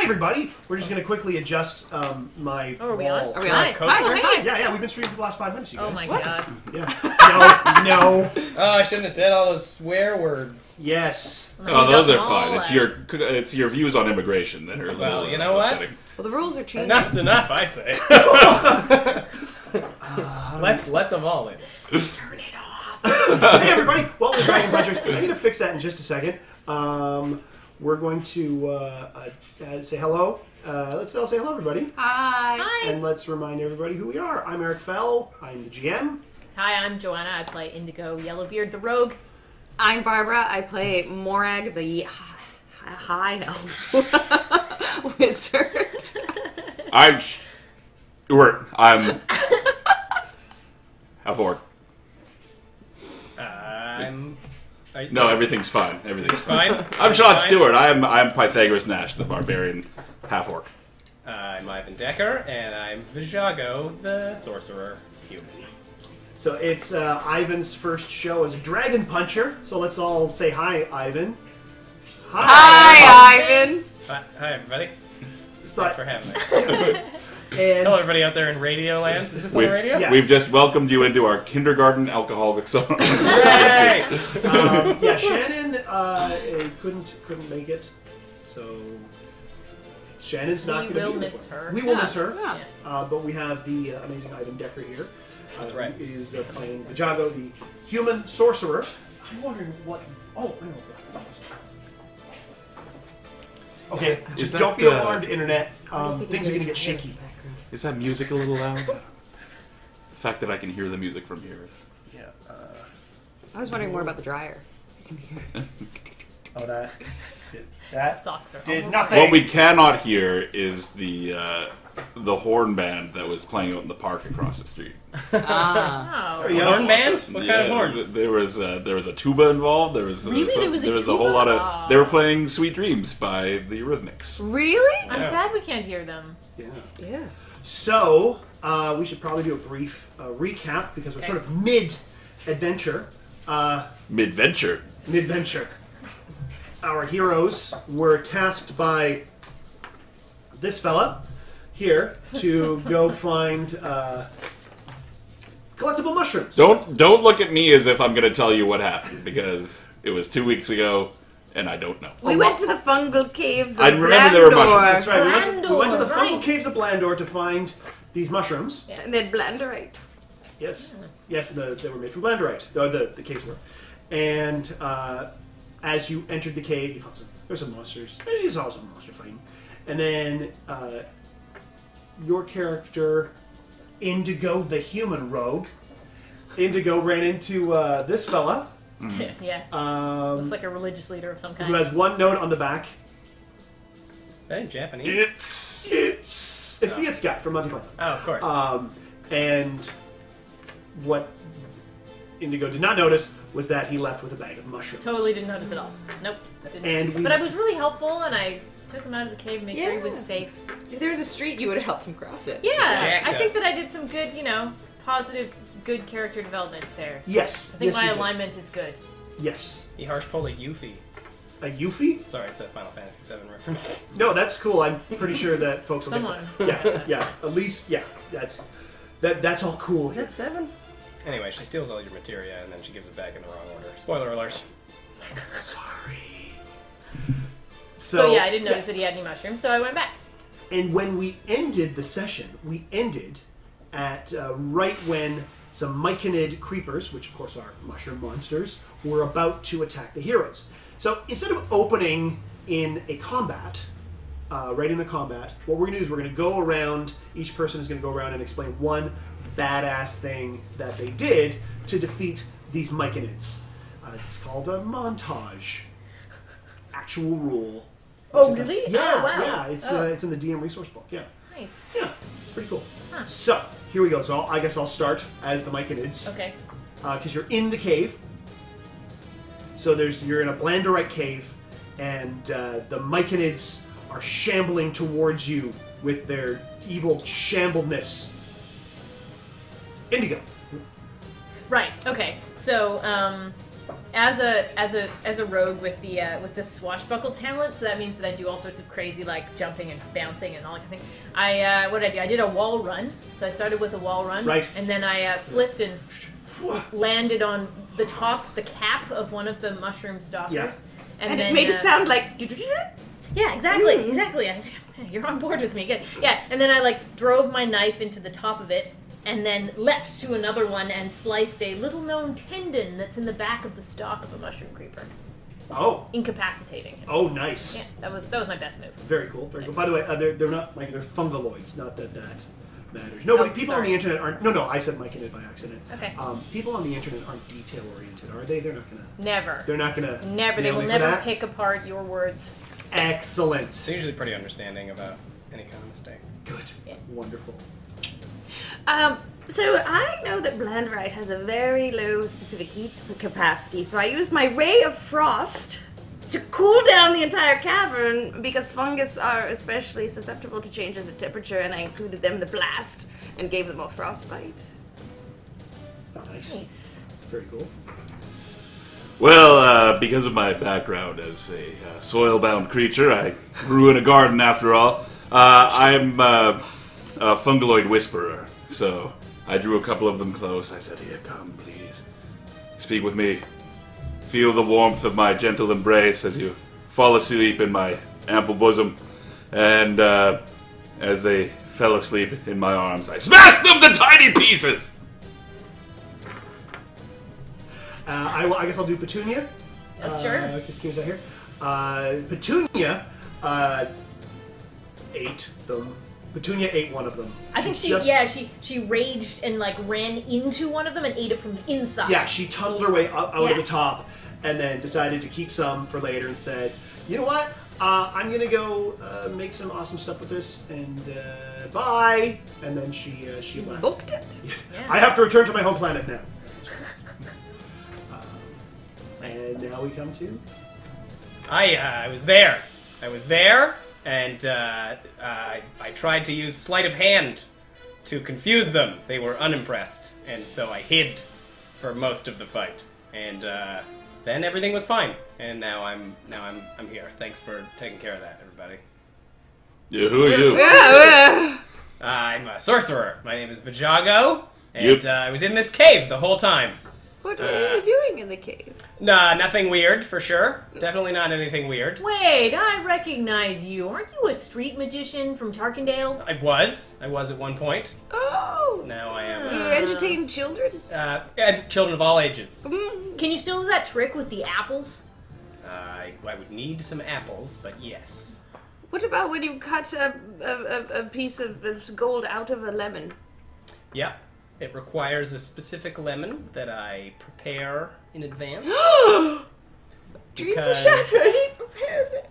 everybody. We're just going to quickly adjust my Oh, are we on? wall. Are we on? Hi. Yeah, we've been streaming for the last 5 minutes, you guys. Oh my god. Yeah. No. Oh, I shouldn't have said all those swear words. Yes. Oh, those are fine. It's your views on immigration that are a little Well, you know what? upsetting. Well, the rules are changing. Enough's enough, I say. Let's let them all in. Turn it off. Hey, everybody. Welcome to Dragonpunchers. I need to fix that in just a second. We're going to say hello. Let's all say hello, everybody. Hi. Hi. And let's remind everybody who we are. I'm Eric Fell. I'm the GM. Hi, I'm Joanna. I play Indigo Yellowbeard the Rogue. I'm Barbara. I play Morag, the high elf wizard. I'm half orc. No, everything's fine. Everything's fine. I'm Sean Stewart. I'm Pythagoras Nash, the barbarian half orc. I'm Ivan Decker, and I'm Vijago, the sorcerer human. So it's Ivan's first show as a dragon puncher. So let's all say hi, Ivan. Hi, Ivan. Hi, everybody. Just Thanks thought, for having me. and Hello, everybody out there in Radio Land. Is this on the radio? Yeah. We've just welcomed you into our kindergarten alcoholic song. Yay! yeah, Shannon couldn't make it, so Shannon's not going to be We will here miss for- her. We will miss her. Yeah. But we have the amazing Ivan Decker here. That's right. Who is playing Vijago, the human sorcerer. I'm wondering what. Oh, I know. Okay, Is just that, don't be alarmed, internet. Things are going to get shaky. Is that music a little loud? The fact that I can hear the music from here. Yeah. I was wondering more about the dryer. Oh, that Socks are did almost nothing. What we cannot hear is the horn band that was playing out in the park across the street. Ah. Oh. There you go. Horn band? What kind of horns? There was a tuba involved. There was Really? There was a a tuba? whole lot of. Aw. They were playing "Sweet Dreams" by the Eurythmics. Really? I'm Yeah. sad we can't hear them. Yeah. Yeah. So, we should probably do a brief recap because we're sort of mid-adventure. Mid-venture. Mid-venture. Our heroes were tasked by this fella here to go find collectible mushrooms. Don't look at me as if I'm going to tell you what happened because it was 2 weeks ago and I don't know. We went to the fungal caves of I remember there were Blandor. That's right. We went to the Blandor, fungal right. caves of Blandor to find these mushrooms. And then Blandorite. Yes, they were made from Blandorite. The caves were, and as you entered the cave, you found there's some monsters. There's always some monster fighting, and then your character, Indigo, the human rogue, Indigo ran into this fella. Yeah. Looks like a religious leader of some kind. Who has one note on the back. Is that in Japanese? It's the It's guy from Monty Python. Oh, of course. And what Indigo did not notice was that he left with a bag of mushrooms. Totally didn't notice at all. Nope. Didn't. And But I was really helpful, and I took him out of the cave, made sure he was Yeah. safe. If there was a street, you would have helped him cross it. Yeah, Jacked I think us. that I did some good, positive, good character development there. Yes. I think yes, my you did. alignment is good. Yes. He harsh pulled a Yuffie. A Yuffie? Sorry, it's a Final Fantasy VII reference. No, that's cool. I'm pretty sure that folks will Someone. get that. Yeah. At least, yeah. That's all cool. Is that 7? Anyway, she steals all your materia and then she gives it back in the wrong order. Spoiler alert. Sorry. So yeah, I didn't notice that he had any mushrooms, so I went back. And when we ended the session, we ended at right when some Mechanolith creepers, which of course are mushroom monsters, were about to attack the heroes. So instead of opening in a combat, right in a combat, what we're going to do is we're going to go around, each person is going to go around and explain one badass thing that they did to defeat these Mechanoliths. It's called a montage. Actual rule. Oh, really? Yeah, Oh, wow. yeah. It's in the DM resource book. Yeah, Nice. yeah. It's pretty cool. Huh. So here we go. So I guess I'll start as the Mechanoliths. Okay. Because you're in the cave. So you're in a Blandorite cave, and the Mechanoliths are shambling towards you with their evil shambleness. Indigo. Right. Okay. So, as a rogue with the swashbuckle talent, so that means that I do all sorts of crazy like jumping and bouncing and all that kind of thing. What did I do? I did a wall run. So I started with a wall run, right, and then I flipped and landed on the cap of one of the mushroom stalkers. Yeah. And then, it made it sound like... Yeah, exactly. You're on board with me. Good. Yeah, and then I like drove my knife into the top of it, and then leapt to another one and sliced a little-known tendon that's in the back of the stalk of a mushroom creeper. Oh. Incapacitating him. Oh, nice. Yeah, that was my best move. Very cool. Very cool. By the way, they're not like they're fungaloids. Not that matters. Nobody. People on the internet aren't. No. I said Myconid by accident. Okay. People on the internet aren't detail oriented, are they? They're not gonna. Never. They're not gonna. Never. They will never pick apart your words. Excellent. They're usually pretty understanding about any kind of mistake. Good. Yeah. Wonderful. So I know that Blandrite has a very low specific heat capacity, so I used my Ray of Frost to cool down the entire cavern because fungus are especially susceptible to changes in temperature, and I included them in the blast and gave them all frostbite. Nice. Very cool. Well, because of my background as a soil-bound creature, I grew in a garden after all. I'm a fungaloid whisperer, so I drew a couple of them close. I said, "Here, come, please. Speak with me. Feel the warmth of my gentle embrace as you fall asleep in my ample bosom." And as they fell asleep in my arms, I smashed them to tiny pieces! I guess I'll do Petunia. Sure. Because Petunia's not here. Petunia ate them. Petunia ate one of them. I think she raged and like ran into one of them and ate it from the inside. Yeah, she tunneled her way out of the top and then decided to keep some for later and said, "You know what? I'm gonna go make some awesome stuff with this and bye." And then she left. Booked it. Yeah. I have to return to my home planet now. And now we come to. I was there. And I tried to use sleight of hand to confuse them. They were unimpressed, and so I hid for most of the fight. And then everything was fine. And now I'm here. Thanks for taking care of that, everybody. Yeah, who are you? I'm a sorcerer. My name is Vajago, and I was in this cave the whole time. What were you doing in the cave? Nah, nothing weird, for sure. Definitely not anything weird. Wait, I recognize you. Aren't you a street magician from Tarkindale? I was at one point. Oh! Now I am. You entertain children? And children of all ages. Can you still do that trick with the apples? I would need some apples, but yes. What about when you cut a piece of gold out of a lemon? Yeah. It requires a specific lemon that I prepare in advance. Dreams are shattered. He prepares it.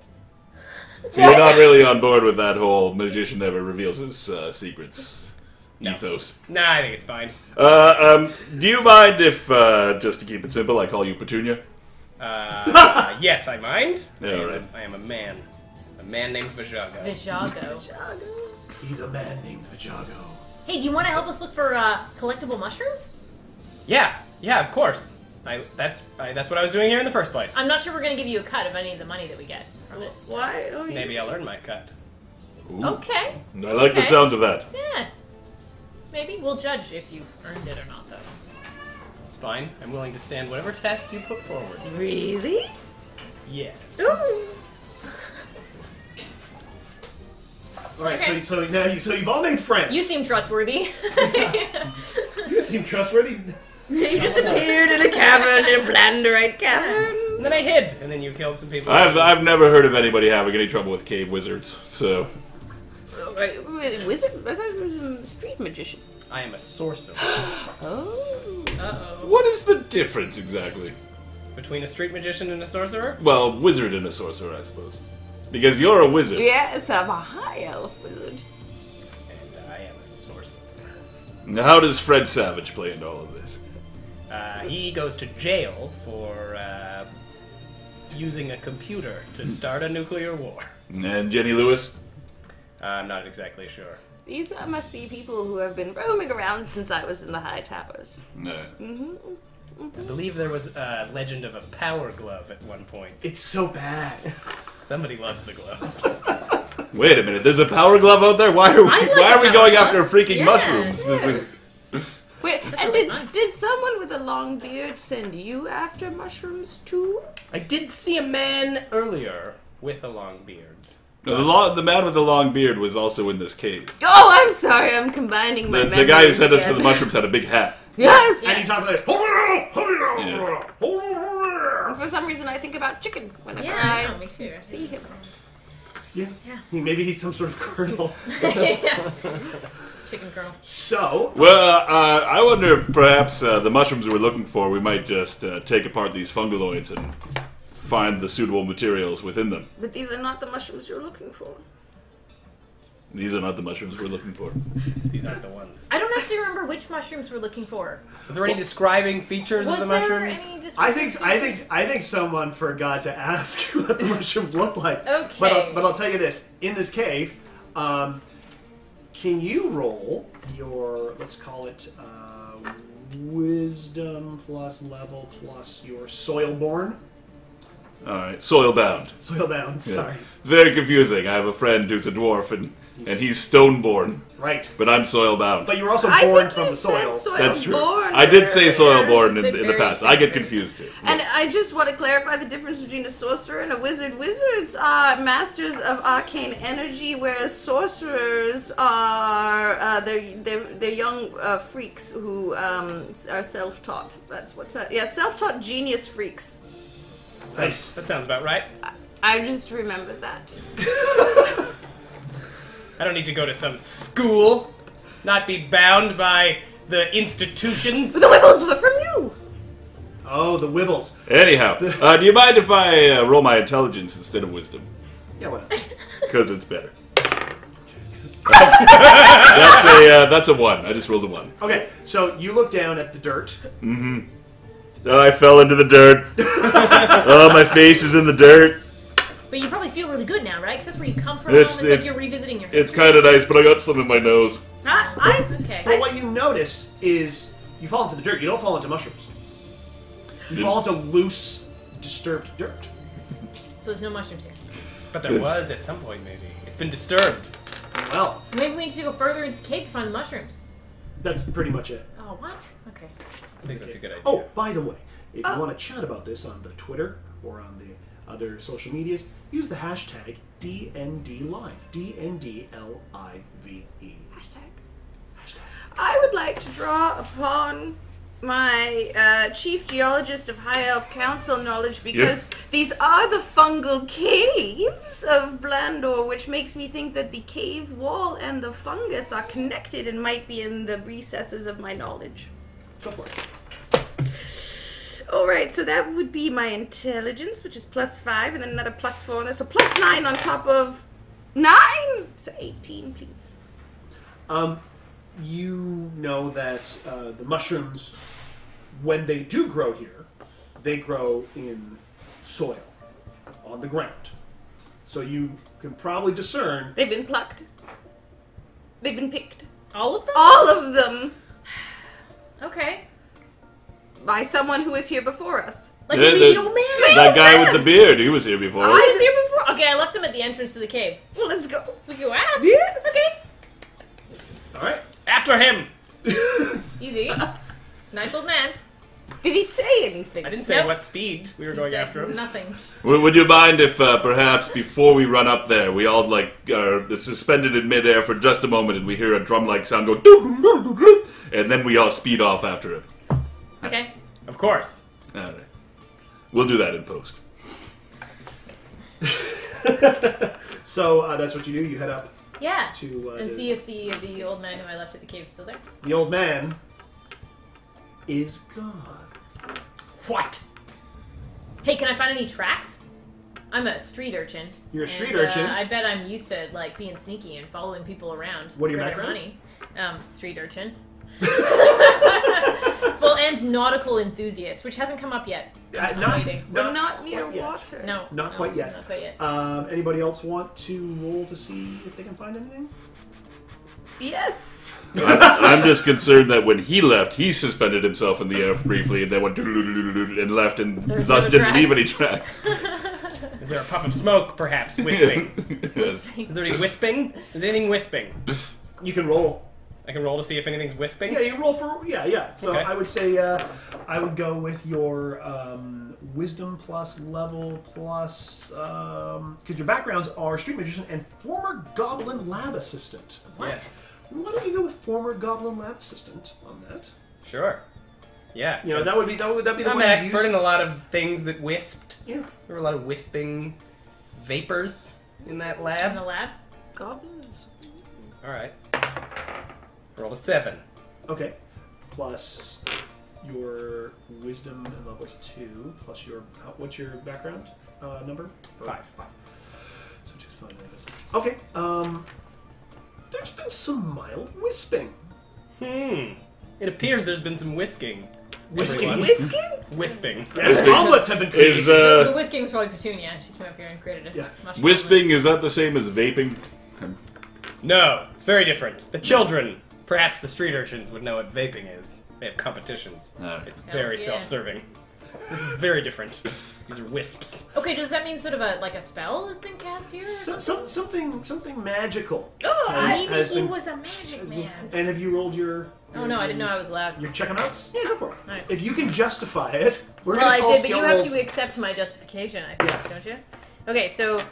So you're not really on board with that whole magician never reveals his secrets ethos? Nah, I think it's fine. Do you mind if, just to keep it simple, I call you Petunia? Yes, I mind. Yeah, I am a man. A man named Vajago. Vajago. He's a man named Vajago. Hey, do you want to help us look for collectible mushrooms? Yeah, of course. That's what I was doing here in the first place. I'm not sure we're going to give you a cut of any of the money that we get from it. Why? Oh, Maybe I'll earn my cut. Ooh. Okay. I like the sounds of that. Yeah. Maybe. We'll judge if you earned it or not, though. It's fine. I'm willing to stand whatever test you put forward. Really? Yes. Ooh. All right, so you've all made friends. You seem trustworthy. You seem trustworthy. You disappeared in a cavern, in a Blandrite cavern. And then I hid, and then you killed some people. I've never heard of anybody having any trouble with cave wizards, so... Wizard? I thought it was a street magician. I am a sorcerer. Oh. Uh-oh. What is the difference, exactly? Between a street magician and a sorcerer? Well, wizard and a sorcerer, I suppose. Because you're a wizard. Yes, I'm a high elf wizard. And I am a sorcerer. Now, how does Fred Savage play into all of this? He goes to jail for using a computer to start a nuclear war. And Jenny Lewis? I'm not exactly sure. These must be people who have been roaming around since I was in the high towers. No. I believe there was a legend of a power glove at one point. It's so bad. Somebody loves the glove. Wait a minute, there's a power glove out there? Why are we going after freaking mushrooms? This is... Wait, and did someone with a long beard send you after mushrooms too? I did see a man earlier with a long beard. No, the man with the long beard was also in this cave. Oh, I'm sorry, I'm combining my The guy who sent us for together. the mushrooms had a big hat. Yes! And he talks like, And for some reason I think about chicken whenever Yeah, I me too. see him. yeah. Yeah. Maybe he's some sort of colonel. Yeah. Chicken girl. So, Well, I wonder if perhaps the mushrooms we're looking for, we might just take apart these fungaloids and find the suitable materials within them. But these are not the mushrooms you're looking for. These are not the mushrooms we're looking for. These aren't the ones. I don't actually remember which mushrooms we're looking for. Was there any describing features Was of the there mushrooms? any I description? think someone forgot to ask what the mushrooms look like. Okay. But I'll tell you this: in this cave, can you roll your, let's call it, wisdom plus level plus your soilborn? Alright, soil-bound. Soilbound. Sorry. It's very confusing. I have a friend who's a dwarf, and he's stone-born, Right. but I'm soil-bound. But you were also I born think from you the said soil. That's true. soil-born I did say earlier. soil-born You said in the very past. I get similar. confused too. And I just want to clarify the difference between a sorcerer and a wizard. Wizards are masters of arcane energy, whereas sorcerers are they're young freaks who are self-taught. That's what's that? Yeah, self-taught genius freaks. Nice. That sounds about right. I just remembered that. I don't need to go to some school, not be bound by the institutions. The Wibbles were from you. Oh, the Wibbles. Anyhow, do you mind if I roll my intelligence instead of wisdom? Yeah, what? Because it's better. That's a 1. I just rolled a 1. Okay, so you look down at the dirt. Oh, I fell into the dirt. Oh, my face is in the dirt. But you probably feel really good now, right? Because that's where you come from. It's- It's like it's- you're revisiting your It's history. kind of nice, but I got some in my nose. Okay. But what you notice is you fall into the dirt. You don't fall into mushrooms. You fall into loose, disturbed dirt. So there's no mushrooms here. But there was at some point, maybe. It's been disturbed. Well, Maybe we need to go further into the cave to find the mushrooms. that's pretty much it. Oh, what? Okay. I think that's a good idea. Oh, by the way, if you want to chat about this on the Twitter or on the other social medias, use the hashtag DNDLive. DNDLIVE. Hashtag. I would like to draw upon my chief geologist of High Elf Council knowledge because these are the fungal caves of Blandor, which makes me think that the cave wall and the fungus are connected and might be in the recesses of my knowledge. Go for it. Alright, so that would be my intelligence, which is +5, and then another +4 on this, so +9 on top of 9! So 18, please. You know that the mushrooms, when they do grow here, they grow in soil, on the ground. So you can probably discern. They've been plucked. They've been picked. All of them? All of them! Okay. By someone who was here before us. Like Yeah, maybe the- the old man. That guy with the beard, he was here before. He was here before. Okay, I left him at the entrance to the cave. Well, let's go. We go ask. Yeah. Okay. All right. After him! Easy. Nice old man. Did he say anything? I didn't say Nope. what speed we were He going said after him. nothing. Would you mind if perhaps before we run up there, we all are suspended in midair for just a moment and we hear a drum-like sound go doo-doo-doo-doo-doo, and then we all speed off after it? Okay. Of course. All right. We'll do that in post. So that's what you do. You head up Yeah. to And see if the old man who I left at the cave is still there. the old man is gone. What? Hey, can I find any tracks? I'm a street urchin. You're a street and, urchin? I bet I'm used to like being sneaky and following people around. What are your for their backgrounds? money. Street urchin. Well, and nautical enthusiast, which hasn't come up yet. I'm waiting. We're not near quite yet. water. No, Not no, quite yet. Not quite yet. Anybody else want to roll to see if they can find anything? Yes. I'm just concerned that when he left, he suspended himself in the air briefly and then went and left and There's thus no didn't tracks. leave any tracks. Is there a puff of smoke, perhaps, wisping? Yes. Is there any wisping? Is anything wisping? You can roll. I can roll to see if anything's wisping? Yeah, you can roll for So Okay. I would say I would go with your wisdom plus level plus because your backgrounds are street magician and former goblin lab assistant. What? Yes. Why don't you go with former goblin lab assistant on that? Sure. Yeah. You know that would be the I'm one an you'd expert use. in a lot of things that wisped. Yeah. There were a lot of wisping vapors in that In the lab. lab? Goblins. Alright. Roll a 7. Okay. Plus your wisdom and levels 2 plus your what's your background number? Or 5. 5. So just 5. Okay. There's been some mild wisping. It appears there's been some whisking. Whisking? Everyone. Whisking? Wisping. Yes, omelets have been created. Is The whisking was probably Petunia. She came up here and created it. Yeah. wisping, is that the same as vaping? No, it's very different. The children, perhaps the street urchins, would know what vaping is. They have competitions. Alright. It's very yeah. self-serving. This is very different. These are wisps. Okay, does that mean sort of a spell has been cast here? Something magical. Oh, has Maybe he been- was a magic man. And have you rolled your? Oh no, I didn't know I was allowed. Your check 'em outs? Yeah, go for it. Alright. If you can justify it, we're Well, gonna I call did, but skill you have rolls. to accept my justification, I think, Yes. don't you? Okay, so,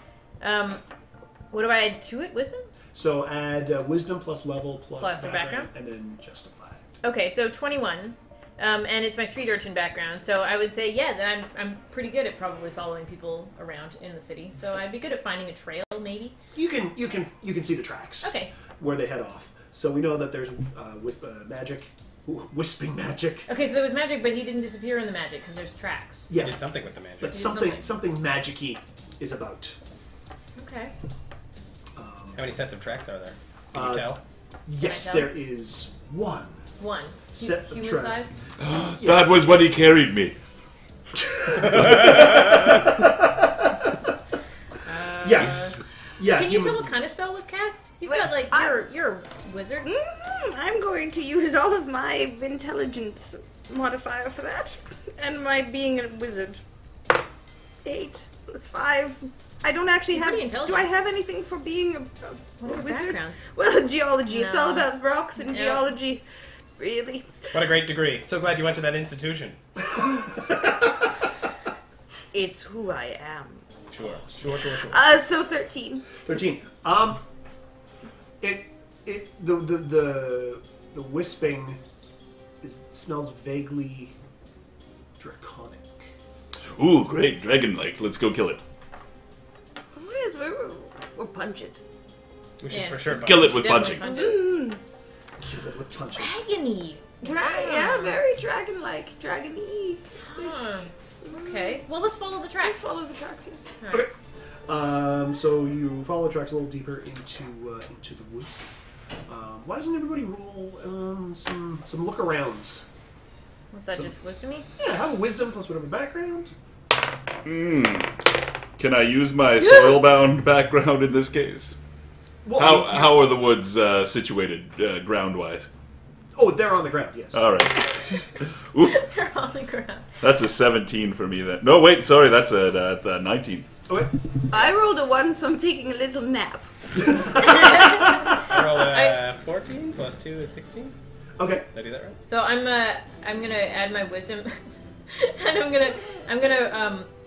what do I add to it? Wisdom? So add wisdom plus level Plus background? and then justify it. Okay, so 21. And it's my street urchin background, so I would say, yeah, that I'm pretty good at probably following people around in the city. So I'd be good at finding a trail, maybe. You can see the tracks. Okay. Where they head off. So we know that there's magic, wisping magic. Okay, so there was magic, but he didn't disappear in the magic because there's tracks. Yeah, Did something with the magic. but did something magic-y is about. Okay. How many sets of tracks are there? Can you tell? Yes, Can I tell? there is one. One. Set of Human tracks. size? That was when he carried me. Yeah. Yeah. Can you human- tell what kind of spell was cast? You've Well, got, like, you're a wizard. I'm going to use all of my intelligence modifier for that. And my being a wizard. 8 plus 5. I don't actually You're have... pretty Do intelligent. I have anything for being a What are your wizard? backgrounds? Well, geology. It's all No. about rocks and Yeah. geology. Really. What a great degree. So glad you went to that institution. It's who I am. Sure. So 13. 13. The wisping smells vaguely draconic. Ooh, great. Dragon-like. Let's go kill it. Yes, we'll punch it. We should Yeah. for sure Kill it with Definitely punching. punch it. Kill it with punches. Dragony. Yeah, very dragon-like. Dragon-y. Huh. Okay. Well, let's follow the Let's tracks. follow the tracks. Yes. Okay. So you follow the tracks a little deeper into the woods. Why doesn't everybody roll some look-arounds? Was that just wisdom-y? Yeah, have a wisdom plus whatever background. Can I use my soil-bound background in this case? Well, How are the woods situated ground-wise? Oh, they're on the ground. Yes. All right. Ooh, They're on the ground. that's a 17 for me then. No, wait, sorry, that's a 19. Okay. I rolled a 1, so I'm taking a little nap. I roll a 14 plus 2 is 16. Okay. Did I do that right? So I'm gonna add my wisdom, and I'm gonna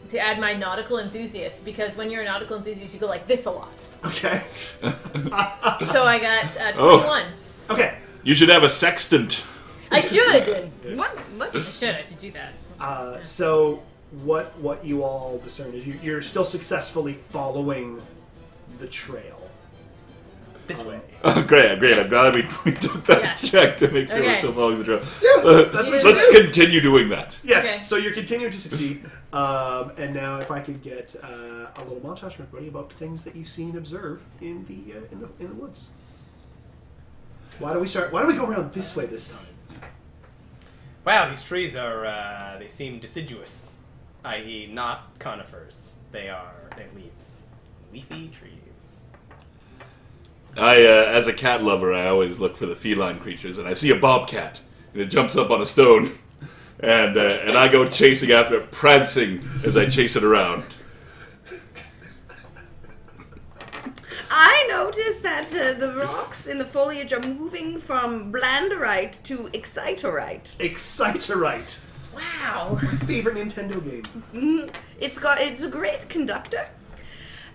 to add my nautical enthusiast, because when you're a nautical enthusiast, you go like this a lot. Okay. So I got 21. Oh. Okay. You should have a sextant. I should. What? I should do that. So what you all discern is you're still successfully following the trail. This way. Oh, great. I'm glad we took that Yeah. check to make sure we're Okay. still following the trail. That's what Let's continue doing that. Yes. Okay. So you're continuing to succeed. And now, if I could get a little montage from everybody about things that you see and observe in the woods. Why do we start? Why do we go around this way this time? Wow, these trees are, they seem deciduous, i.e. not conifers. They have leaves. Leafy trees. As a cat lover, I always look for the feline creatures, and I see a bobcat, and it jumps up on a stone, and I go chasing after it, prancing as I chase it around. I noticed that the rocks in the foliage are moving from blanderite to exciterite. Exciterite. Wow. My favorite Nintendo game. It's a great conductor,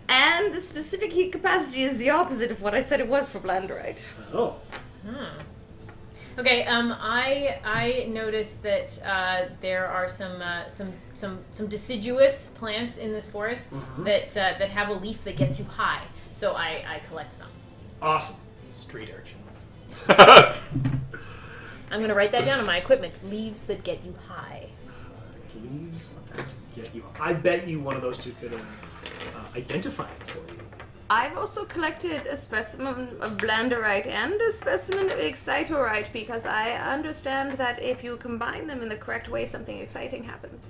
and the specific heat capacity is the opposite of what I said it was for blanderite. Oh. Okay. I noticed that there are some deciduous plants in this forest that have a leaf that gets you high. So I collect some. Awesome. Street urchins. I'm going to write that down in my equipment. Leaves that get you high. Leaves that get you. I bet you one of those two could identify it for you. I've also collected a specimen of blanderite and a specimen of exciterite because I understand that if you combine them in the correct way, something exciting happens.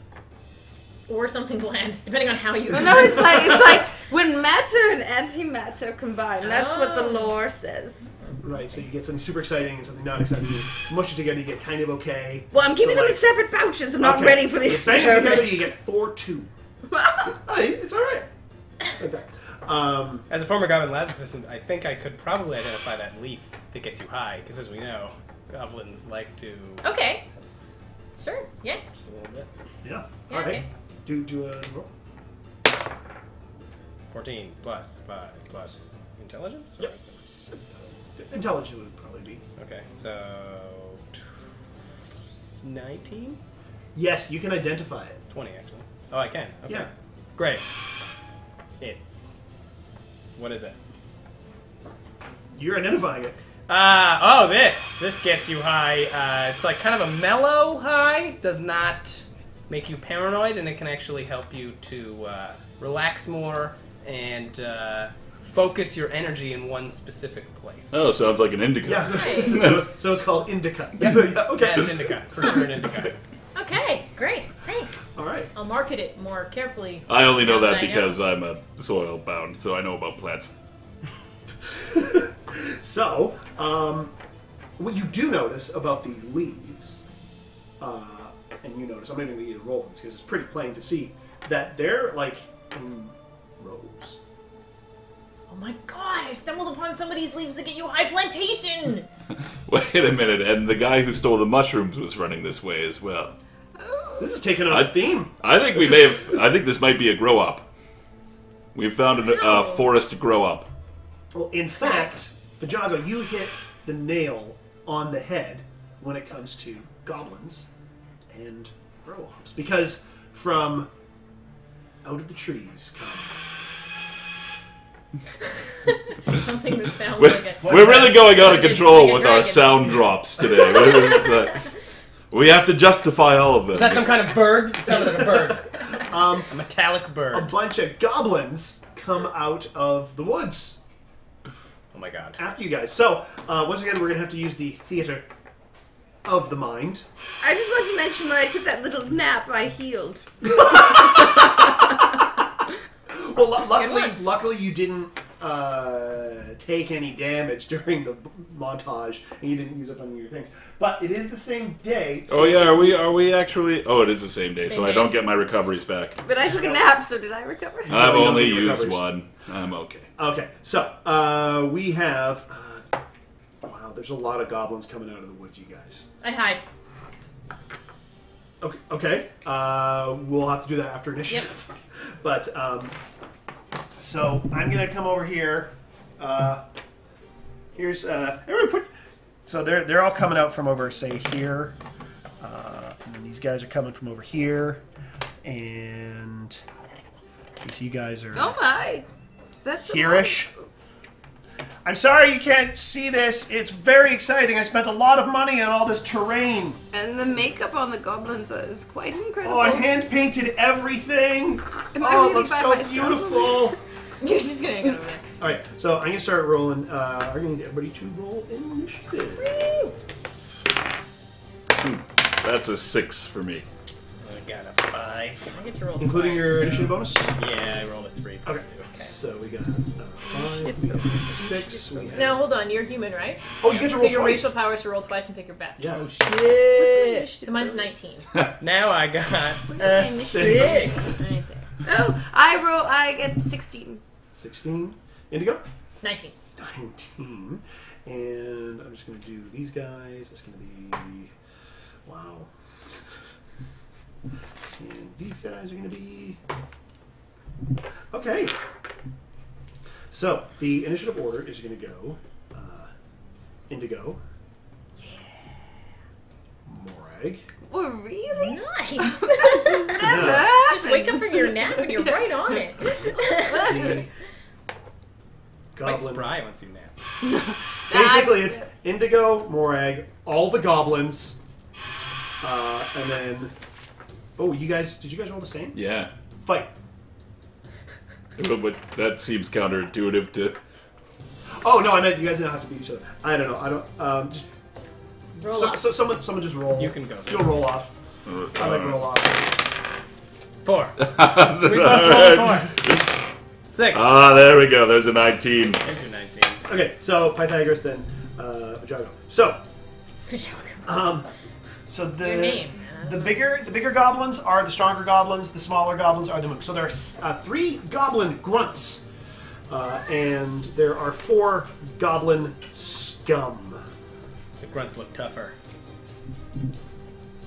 Or something bland, depending on how you... Well, no, it's like when matter and antimatter combine. That's what the lore says. Right, so you get something super exciting and something not exciting. You mush it together, you get kind of okay. Well, I'm keeping So, them in separate pouches. I'm not okay. ready for the You bang it together, experiment. you get Thor 2. Hey, it's alright. Like that. As a former Goblin Labs assistant, I think I could probably identify that leaf that gets you high, because as we know, goblins like to... Okay. Sure, yeah. Just a little bit. Yeah, Yeah, alright. okay. Do a roll. 14 plus 5 plus intelligence? Or Yep. wisdom? Intelligence would probably be. Okay, so... 19? Yes, you can identify it. 20, actually. Oh, I can. Okay. Yeah. Great. It's... What is it? You're identifying it. Oh, this gets you high. It's like kind of a mellow high. Does not make you paranoid, and it can actually help you to relax more and focus your energy in one specific place. Oh, sounds like an indica. Yeah, Right. so it's called indica. So, yeah, okay. Yeah, it's indica. It's for sure an indica. Okay, great. Thanks. All right. I'll market it more carefully. I only know now that I because I'm a soil bound, so I know about plants. So, what you do notice about these leaves, and you notice, I'm not even going to get a roll for this because it's pretty plain to see, that they're like in rows. Oh my god, I stumbled upon somebody's leaves that get you high plantation! Wait a minute, and the guy who stole the mushrooms was running this way as well. This is taking on a theme. I think we may have. I think this might be a grow up. We've found a forest grow up. Well, in fact, Vajago, you hit the nail on the head when it comes to goblins and grow-ups. Because from out of the trees come... Something that sounds We're, like a... we're really going out of Like a control with our dragon. sound drops today. We have to justify all of them. Is that some kind of bird? It sounded like a bird. A A metallic bird. bunch of goblins come out of the woods Oh my god. after you guys. So, once again, we're going to have to use the theater of the mind. I just want to mention when I took that little nap, I healed. Well, luckily you didn't take any damage during the montage, and you didn't use up any of your things. But it is the same day. Oh yeah, are we actually? Oh, it is the same day, so I day. don't get my recoveries back. But I took a nap, so did I recover? I've you don't only get used recoveries. one. I'm okay. Okay, so we have. Wow, there's a lot of goblins coming out of the woods, you guys. I hide. Okay. We'll have to do that after initiative. But so I'm gonna come over here. Here's everyone put. So they're all coming out from over, say here, and then these guys are coming from over here, and you guys are Oh my! That's here-ish. I'm sorry you can't see this. It's very exciting. I spent a lot of money on all this terrain. And the makeup on the goblins is quite incredible. Oh, I hand-painted everything. Am I Oh, really it looks by so myself? beautiful. You're just gonna go over there. All right, so I'm gonna start rolling. I'm gonna need everybody to roll initiative. That's a 6 for me. I got a 5. 5. I get to roll Including twice, your so- initiative bonus? Yeah, I rolled a 3 plus Okay. 2. Okay. So we got 5, we got 6. We have... Now hold on, you're human, right? Oh, you get to So roll your twice. racial power is to roll twice and pick your best. Yeah. Oh shit! So mine's 19. Now I got 6. Right there. Oh, I get 16. 16. Indigo? 19. 19. And I'm just going to do these guys. It's going to be... Wow. And these guys are going to be... Okay. So, the initiative order is going to go... Indigo. Yeah. Morag. Oh, really? Nice! Yeah. Just wake up from your nap and you're right on it. The quite goblin. spry once you nap. Basically, it's Indigo, Morag, all the goblins, and then... Oh, you guys... Did you guys roll the same? Yeah. Fight. But that seems counterintuitive to. Oh, no, I meant you guys don't have to beat each other. I don't know. I don't... just... Roll up. So someone just roll. You can go. You'll roll off. I like roll off. 4. We both rolled 4. 6. Ah, there we go. There's a 19. There's your 19. Okay, so Pythagoras, then Vajago. So, so Your the name. the bigger goblins are the stronger goblins. The smaller goblins are the mooks. So there are 3 goblin grunts, and there are 4 goblin scum. The grunts look tougher.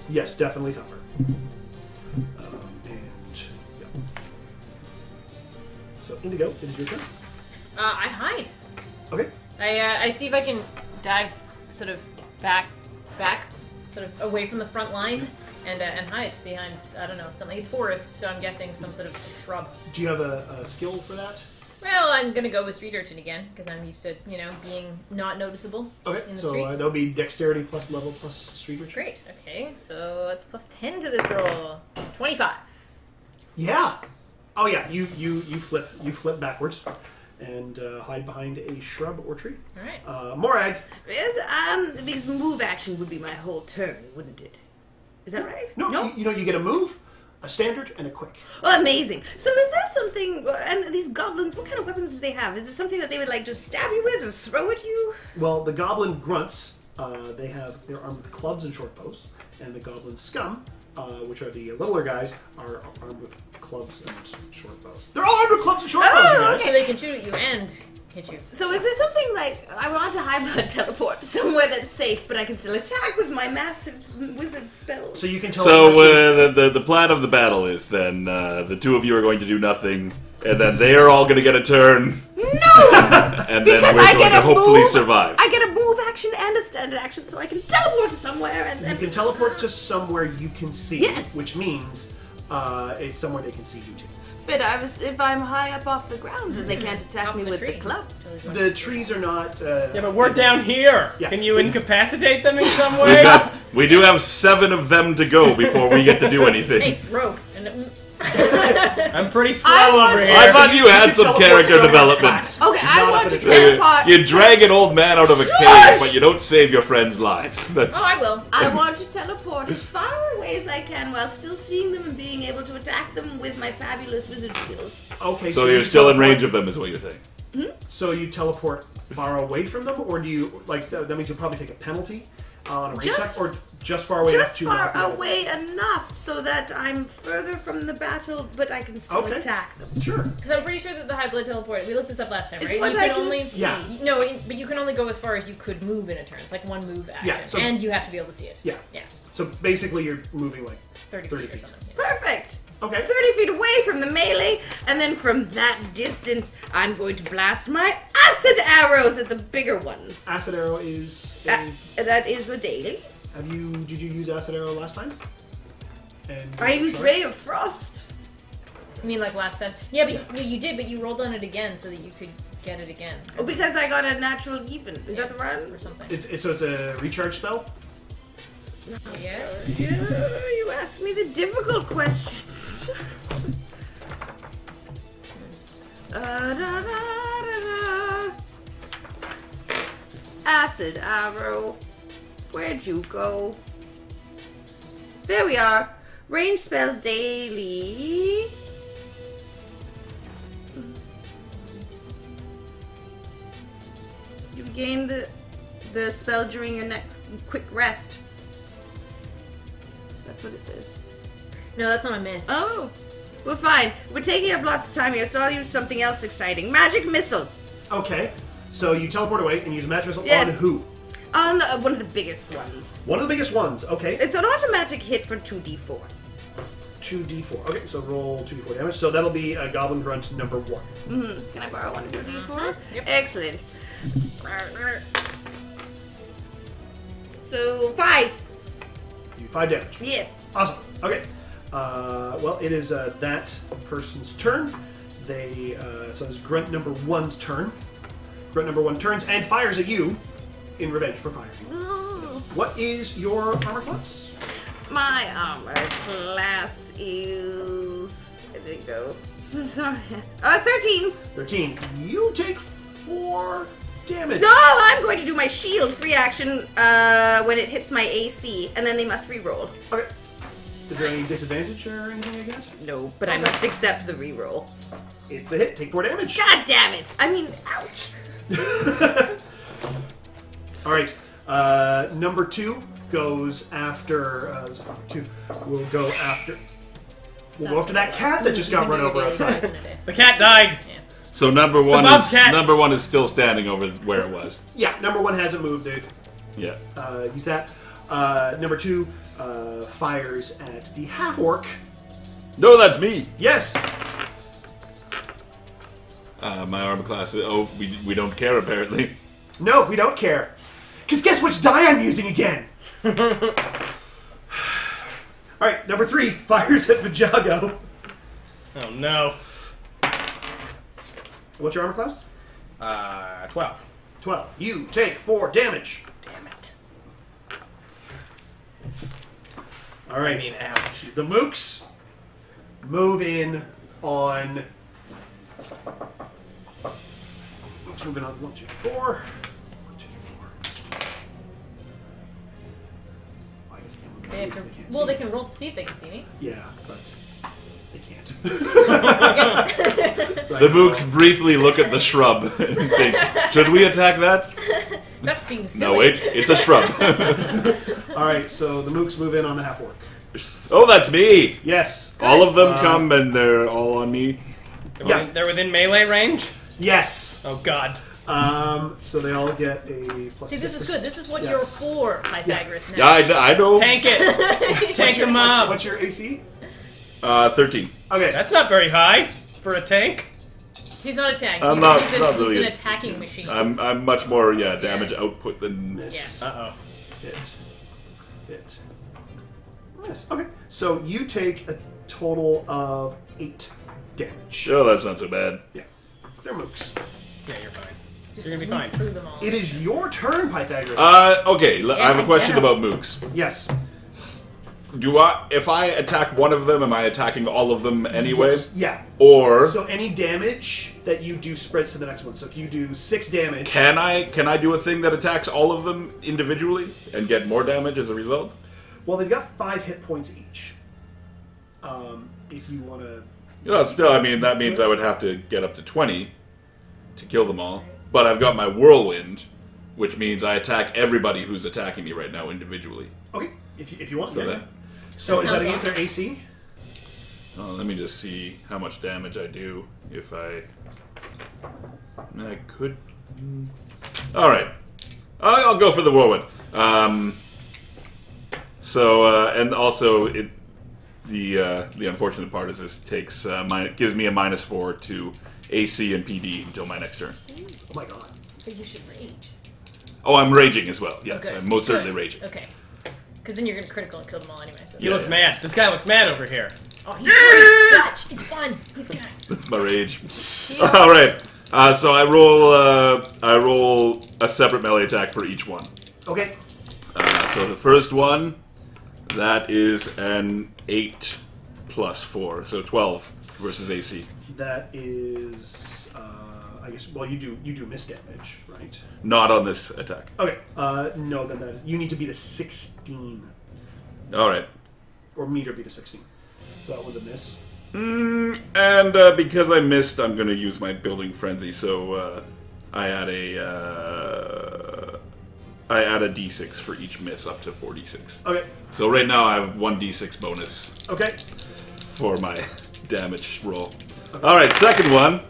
Yes, definitely tougher. And yeah. So Indigo, it is your turn. I hide. Okay. I see if I can dive sort of back, sort of away from the front line and hide behind, I don't know, something. It's forest, so I'm guessing some sort of shrub. Do you have a skill for that? Well, I'm gonna go with street urchin again because I'm used to, being not noticeable Okay, in the so streets. that'll be dexterity plus level plus street urchin. Great. Okay, so that's plus 10 to this roll. 25. Yeah. Oh yeah. You flip backwards, and hide behind a shrub or tree. All right. Morag. This move action would be my whole turn, wouldn't it? Is that right? No. You get a move, a standard, and a quick. Oh, amazing. So is there something, and these goblins, what kind of weapons do they have? Is it something that they would like just stab you with or throw at you? Well, the goblin grunts, they're armed with clubs and short bows, and the goblin scum, which are the littler guys, are armed with clubs and short bows. They're all armed with clubs and short bows, you guys. So they can shoot at you and hit you. So is there something like, I want to high blood teleport to somewhere that's safe, but I can still attack with my massive wizard spells? So you can tell. So the plan of the battle is then the 2 of you are going to do nothing, and then they are all going to get a turn, No! and then Because we're I going get to a hopefully move. survive. I get a move action and a standard action, so I can teleport to somewhere and You then... can teleport to somewhere you can see. Yes. Which means it's somewhere they can see you too. But if I'm high up off the ground, then they can't attack Top me of a with tree. the club. The trees are not. Yeah, but we're down here. Yeah. Can you incapacitate them in some way? We do have 7 of them to go before we get to do anything. Hey, rogue. And, I'm pretty slow I over want here. I thought you had can some teleport character somewhere development. flat, Okay, not I up want in to a tree. teleport. You drag an old man out of a cave, but you don't save your friends' lives. That's- oh, I will. I want to teleport as far away as I can while still seeing them and being able to attack them with my fabulous wizard skills. Okay. So you're still in teleport- range of them, is what you're saying. So you teleport far away from them, or do you like that means you'll probably take a penalty on a range Just- attack, or just far away enough Just to far not be able- away enough so that I'm further from the battle, but I can still Okay. attack them. Sure. Because I'm pretty sure that the high blood teleport. We looked this up last time, It's right? what You I can can only. see. Yeah. No, but you can only go as far as you could move in a turn. It's like one move action, Yeah, so- and you have to be able to see it. Yeah. Yeah. So basically, you're moving like 30 30 feet or feet. something. Yeah. Perfect! Okay. 30 feet away from the melee, and then from that distance, I'm going to blast my acid arrows at the bigger ones. Acid arrow is. That is a daily. Did you use acid arrow last time? And I used sorry? Ray of Frost. I mean, like last time. Yeah, but you did, but you rolled on it again so that you could get it again. Oh, because I got a natural even. Is that the Or one? something. So it's a recharge spell. Yeah. Yeah, you asked me the difficult questions. Acid arrow. Where'd you go? There we are. Range spell daily. You gain the spell during your next quick rest. That's what it says. No, that's not a miss. Oh, well, fine. We're taking up lots of time here, so I'll use something else exciting. Magic missile. Okay. So you teleport away and use a magic missile Yes. on who? On one of the biggest ones. One of the biggest ones. Okay. It's an automatic hit for 2d4. 2d4. Okay, so roll 2d4 damage. So that'll be a Goblin Grunt number 1. Can I borrow one of your d4? Yep. Excellent. So 5. You 5 damage. Yes. Awesome. Okay. Well, it is that person's turn. They so it's Grunt number 1's turn. Grunt number 1 turns and fires at you in revenge for firing. Ooh. What is your armor class? My armor class is. Where did it go? I'm sorry. 13. 13. You take 4 damage. No, I'm going to do my shield free action when it hits my AC, and then they must re-roll. Okay. Is there any disadvantage or anything like that? No, but I must accept the re-roll. It's a hit. Take 4 damage. God damn it! I mean, ouch. All right. Number 2 goes after. Number 2 will go after. We'll go after that cat that just got run over outside. The cat died. Yeah. So number one bobcat. is still standing over where it was. Yeah, number 1 hasn't moved. They've Yeah. used that. Number 2 fires at the half orc. No, that's me. Yes. My armor class is... Oh, we don't care, apparently. No, we don't care. Because guess which die I'm using again? Alright, number 3 fires at Vajago. Oh no. What's your armor class? 12. 12. You take 4 damage. Damn it. Alright. I mean, ouch. The mooks move in on... Mooks moving on 1, 2, 4. 1, 2, 4. I guess I can't move They have because to, they can't well, see they can roll to see if they can see me. Yeah, but they can't. So I The can mooks roll. briefly look at the shrub and think, should we attack that? That seems silly. No, wait, it's a shrub. Alright, so the mooks move in on the half orc. Oh, that's me! Yes. All of them come and they're all on me. Yeah. They're within melee range? Yes. Oh god. So they all get a plus See, this 6. is good. This is what Yeah. you're for, Pythagoras. Yeah, I know. Tank it! Tank them up! What's your AC? 13. Okay. That's not very high for a tank. He's not a tank. I'm He's, not- he's, not he's really an a- attacking machine. I'm much more, damage output than... Miss. Yeah. Uh-oh. Hit. Yes. Okay. So you take a total of 8 damage. Oh, that's not so bad. Yeah. They're mooks. Yeah, you're fine. Just You're gonna be sweep fine. through them all. It is your turn, Pythagoras. Okay, I have a question Yeah. about mooks. Yes. If I attack one of them, am I attacking all of them anyway? Yes. Yeah. Or- so any damage that you do spreads to the next one. So if you do 6 damage, Can I do a thing that attacks all of them individually and get more damage as a result? well, they've got 5 hit points each. If you want to, Yeah, still, I mean, that means I would have to get up to 20 to kill them all. But I've got my whirlwind, which means I attack everybody who's attacking me right now individually. okay, if you want. So yeah. that- So is that sounds against their AC? Let me just see how much damage I do if I could. All right, I'll go for the whirlwind. And also the unfortunate part is this takes gives me a -4 to AC and PD until my next turn. Oh my god. But you should rage. Oh, I'm raging as well. Yes, Good. I'm most certainly Good. raging. Okay. Because then you're going to critical and kill them all anyway. So. He looks mad. This guy looks mad over here. Oh, he's great. Watch. It's fun. He's good. That's my rage. All right. So I roll a separate melee attack for each one. Okay. So the first one, that is an 8 plus 4, so 12 versus AC. That is, I guess. Well, you do miss damage, right? Not on this attack. Okay. No, then you need to beat a 16. All right. Or meter beat a 16. So that was a miss. And because I missed, I'm going to use my building frenzy. So I add a d6 for each miss up to 4d6. Okay. So right now I have 1d6 bonus Okay. for my damage roll. All right, second one.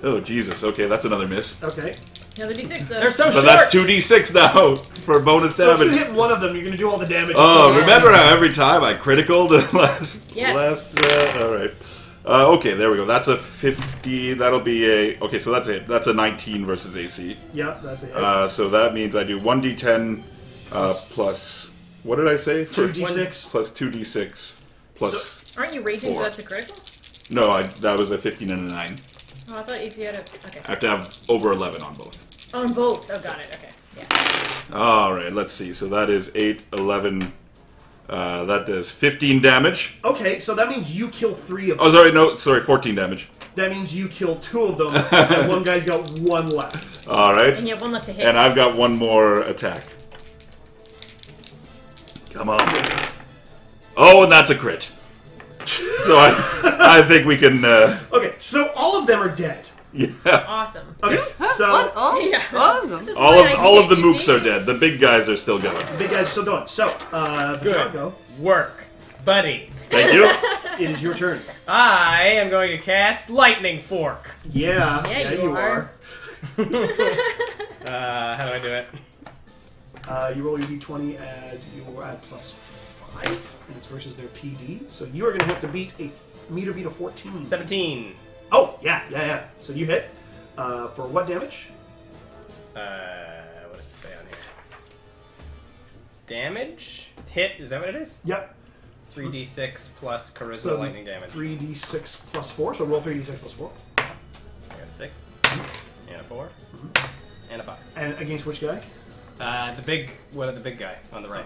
Oh Jesus. Okay, that's another miss. Okay. Another d6 though. They're so But short. that's 2d6 now for bonus So if you damage. hit one of them, you're going to do all the damage. Oh, Yeah. remember how every time I critical the last... Yes. all right. Okay, there we go. That's a 50. That'll be a... Okay, so that's it. That's a 19 versus AC. Yeah, that's it. So that means I do 1d10 plus... What did I say? 2d6. Plus 2d6 plus... Aren't you raging? So 4. that's a critical. No, that was a 15 and a 9. Oh, I thought if you had a. Okay. I have to have over 11 on both. On both. Oh, got it. Okay. Yeah. Alright, let's see. So that is 8, 11... that does 15 damage. Okay, so that means you kill 3 of them. Oh, sorry, no, sorry, 14 damage. That means you kill 2 of them, and one guy's got 1 left. Alright. And you have one left to hit. And I've got one more attack. Come on. Oh, and that's a crit. So I think we can, Okay, so all of them are dead. yeah. Awesome. Okay, so What? Oh, Yeah. oh, This is All why I of the hit, you mooks see? are dead. The big guys are still going. big guys are still going. So, Good Vitago, work, buddy. Thank you. it is your turn. I am going to cast Lightning Fork. Yeah, Yeah, you are. How do I do it? You roll your d20, you will add +5, and it's versus their PD. So you are going to have to beat a 14. 17. Oh, yeah. So you hit. For what damage? What does it say on here? Damage? Hit, is that what it is? Yep. 3d6 plus charisma So lightning damage. 3d6 plus 4. So roll 3d6 plus 4. I got a 6, and a 4, and a 5. And against which guy? The big guy on the right?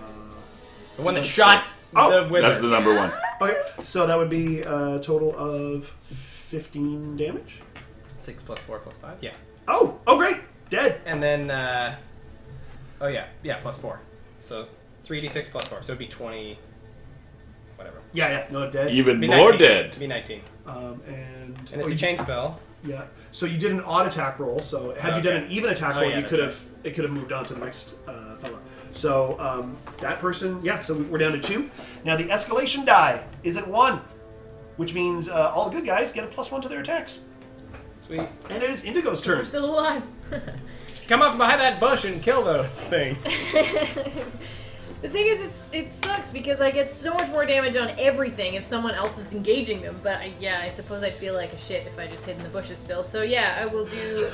The one that shot Oh, the wizard. That's the number one. Okay, so that would be a total of 15 damage. 6 plus 4 plus 5? Yeah. Oh, great. Dead. And then, plus 4. So 3d6 plus 4. So it'd be 20, whatever. Yeah, no, dead. Even Be more 19. dead. It'd be 19. And And it's a chain spell. Yeah. So you did an odd attack roll. So had you done an even attack Oh, roll, yeah, you that's could have it could have moved on to the next fella. So that person, yeah. So we're down to 2. Now the escalation die is at 1, which means all the good guys get a +1 to their attacks. Sweet. And it is Indigo's turn. We're still alive. Come up from behind that bush and kill those things. The thing is, it sucks because I get so much more damage on everything if someone else is engaging them. But I suppose I'd feel like a shit if I just hid in the bushes still. So yeah, I will do.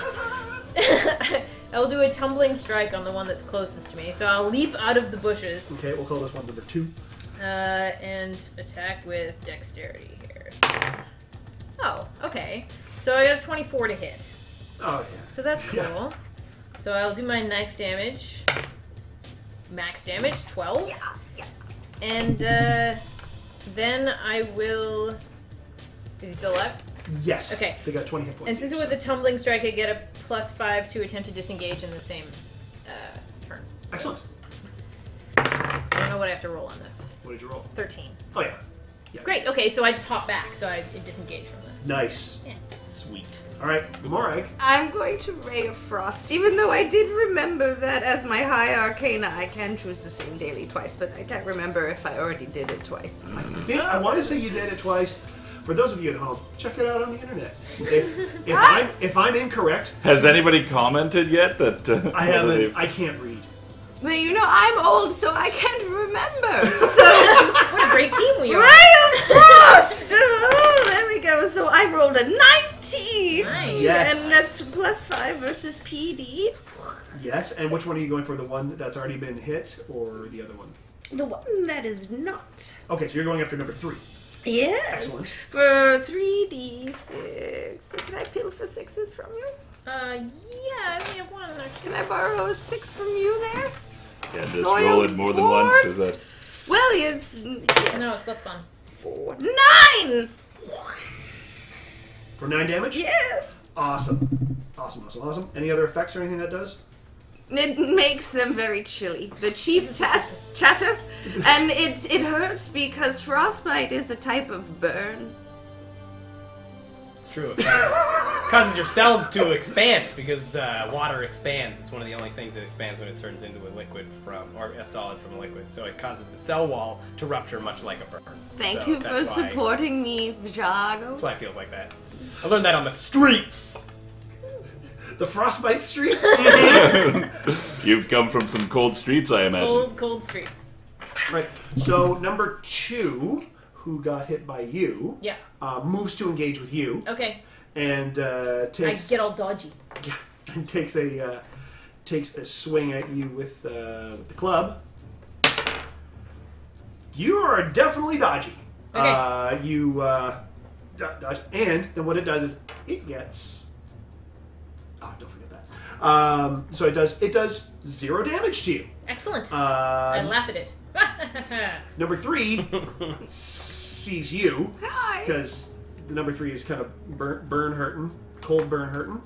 I will do a tumbling strike on the one that's closest to me. So I'll leap out of the bushes. Okay, we'll call this one number 2. And attack with dexterity here. So. Oh, okay. So I got a 24 to hit. Oh yeah. So that's cool. Yeah. So I'll do my knife damage. Max damage, 12. yeah. And then I will... Is he still alive? Yes. Okay. They got 20 hit points. And since it was a tumbling strike, I get a +5 to attempt to disengage in the same turn. Excellent. I don't know what I have to roll on this. What did you roll? 13. Oh yeah. Great, okay, so I just hop back, so I disengage from the... Nice. Yeah. Sweet. All right, Morag. I'm going to Ray of Frost, even though I did remember that as my high arcana, I can choose the same daily twice, but I can't remember if I already did it twice. I want to say you did it twice. For those of you at home, check it out on the internet. If I'm incorrect, Has anybody commented yet that I haven't. I can't read. But you know, I'm old, so I can't remember. So, What a great team we are! Ray of Frost! Oh, there we go. So I rolled a 19. Nice. Yes. And that's +5 versus PD. Yes, and which one are you going for? The one that's already been hit, or the other one? The one that is not. Okay, so you're going after number 3. Yes. Excellent. For 3d6. So can I pilfer 6s from you? Yeah, I only have one actually. Can I borrow a 6 from you there? Yeah, just Soil roll it more than board? once. Is that? Well, it's No, it's less fun. 4, 9. For 9 damage? Yes. Awesome. Any other effects or anything that does? It makes them very chilly. The chief chatter, and it hurts because frostbite is a type of burn. It's true. It causes your cells to expand because water expands. It's one of the only things that expands when it turns into a liquid or a solid from a liquid. So it causes the cell wall to rupture much like a burn. Thank you for supporting me, Vijago. That's why it feels like that. I learned that on the streets. The frostbite streets? You've come from some cold streets, I imagine. Cold streets. Right. So number 2, who got hit by you, Yeah. moves to engage with you. Okay. And takes I get all dodgy. yeah, and takes a swing at you with the club. You are definitely dodgy. Okay. You dodge, and then what it does is it gets. Don't forget that. So it does 0 damage to you. Excellent. I laugh at it. Number 3 sees you Hi. because the number 3 is kind of burn hurting, cold burn hurting,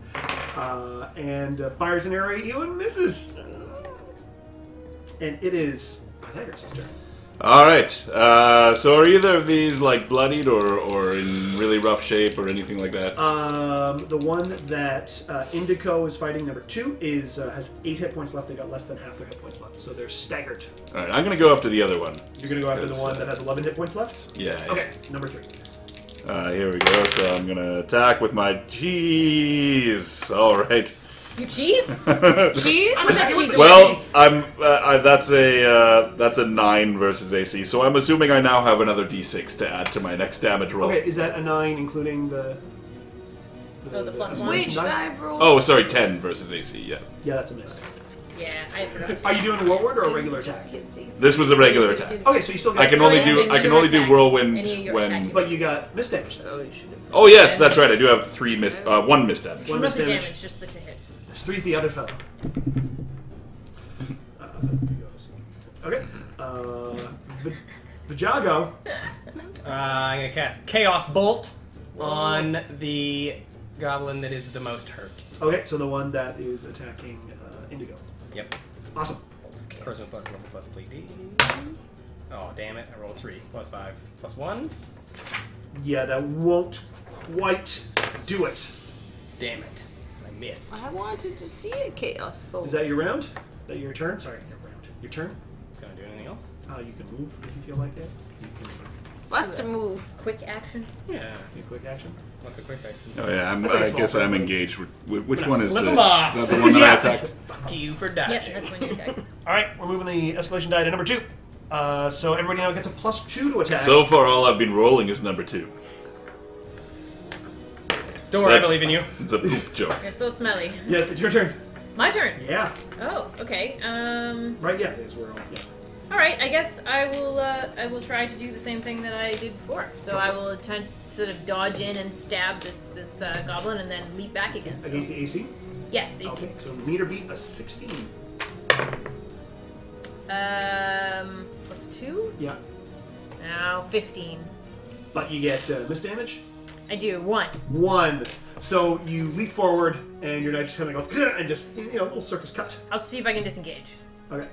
and fires an arrow at you and misses. And it is Pythagoras' turn. All right. So are either of these like bloodied or in really rough shape or anything like that? The one that Indigo is fighting, number 2, has 8 hit points left. They got less than half their hit points left, so they're staggered. All right. I'm gonna go after the other one. You're gonna go after the one that has 11 hit points left. Yeah. Okay, number 3. Here we go. So I'm gonna attack with my cheese. All right. You cheese? Cheese? Put that cheese away. Well, that's a 9 versus AC. So I'm assuming I now have another D6 to add to my next damage roll. Okay, is that a 9 including the the plus 1? Which die roll? Oh, sorry, 10 versus AC. Yeah. Yeah, that's a miss. Yeah, I forgot. Are you doing a whirlwind or a regular attack? This was a regular attack. Okay, so you still got. I can only do whirlwind Any of your when. attacking. But you got miss damage. So you should have. Oh yes, that's right. I do have 1 miss damage. One Not miss the damage. damage, just the to hit. 3's the other fellow. Okay. Vijago. I'm gonna cast Chaos Bolt on the goblin that is the most hurt. Okay, so the one that is attacking Indigo. Yep. Awesome. Person plus level plus bleed. Oh damn it! I rolled 3 plus 5 plus 1. Yeah, that won't quite do it. Damn it! I missed. I wanted to see a chaos bolt. Is that your round? Is that your turn? Sorry, your round. Your turn? Gonna do anything else? You can move if you feel like it. You can Bust a move. Quick action. Yeah. do a quick action. What's a quick action? Oh yeah, That's like a I small guess I'm friendly. engaged. Which one is flip the? 'em off. Is that the one that I attacked? Fuck you for dodging. Yep, that's when you attack. All right, we're moving the escalation die to number 2. So everybody now gets a +2 to attack. So far, all I've been rolling is number 2. Don't worry, I That's- believe in you. It's a poop joke. You're so smelly. Yes, it's your turn. My turn. Yeah. Oh, okay. Right. Yeah. It's we're all. Yeah. All right. I guess I will try to do the same thing that I did before. So I will attempt to sort of dodge in and stab this goblin and then leap back again. So. Against the AC. Yes, AC. Okay. So meter beat a 16. +2. Yeah. Now 15. But you get miss damage. I do 1. 1. So you leap forward, and your knife just kind of goes and just little surface cut. I'll see if I can disengage. Okay.